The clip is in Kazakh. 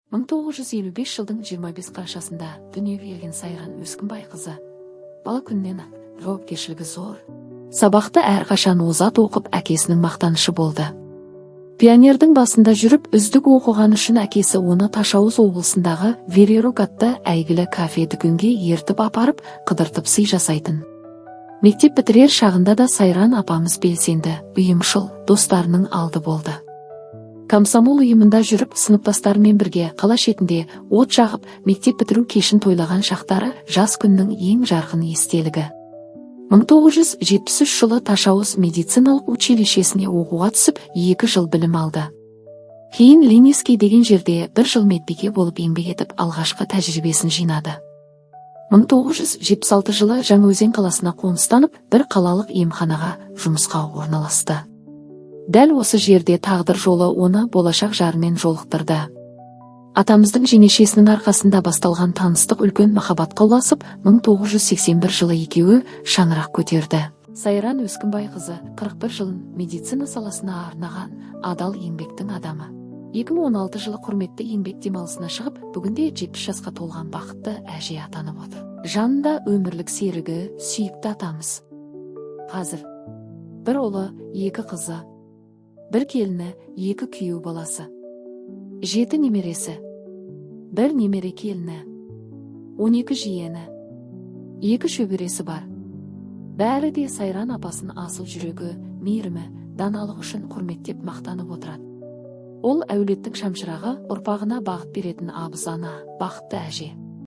1955 жылдың 25 қарашасында дүниеге келген Сайран Өскінбай қызы. Бала күннен жауапкершілігі зор. Сабақты әрқашан озат оқып, әкесінің мақтанышы болды. Пионердің басында жүріп, үздік оқыған үшін әкесі оны Ташауыз облысындағы Верерок атты әйгілі кафе-дүкенге ертіп апарып, қыдыртып сый жасайтын. Мектеп бітірер шағында да Сайран апамыз белсенді, ұйымшыл, достарының алды болды. Комсомол ұйымында жүріп, сыныптастарымен бірге қала шетінде от жағып, мектеп бітіру кешін тойлаған шақтары жас күннің ең жарқын естелігі. 1973 жылы Ташауыз медициналық училищесіне оқуға түсіп, 2 жыл білім алды. Кейін Ленинский деген жерде 1 жыл медбике болып еңбек етіп, алғашқы тәжірибесін жинады. 1976 жылы Жаңаөзен қаласына қоныстанып, бір қалалық емханаға жұмысқа орналасты. Дәл осы жерде тағдыр жолы оны болашақ жарымен жолықтырды. Атамыздың жеңешесінің арқасында басталған таныстық үлкен махаббатқа ұласып, 1981 жылы екеуі шаңырақ көтерді. Сайран Өскінбай қызы 41 жылын медицина саласына арнаған адал еңбектің адамы. 2016 жылы құрметті еңбек демалысына шығып, бүгінде 70 жасқа толған бақытты әже атанып отыр. Жанында өмірлік серігі, сүйікті атамыз. Қазір бір ұлы, 2 қызы, 1 келіні, 2 күйеу баласы, 7 немересі, 1 немере келіні, 12 жиені, 2 шөбересі бар. Бәрі де Сайран апасын асыл жүрегі, мейірімі, даналық үшін құрметтеп мақтанып отырады. Ол әулеттің шамшырағы, ұрпағына бағыт беретін абыз ана, бақытты әже.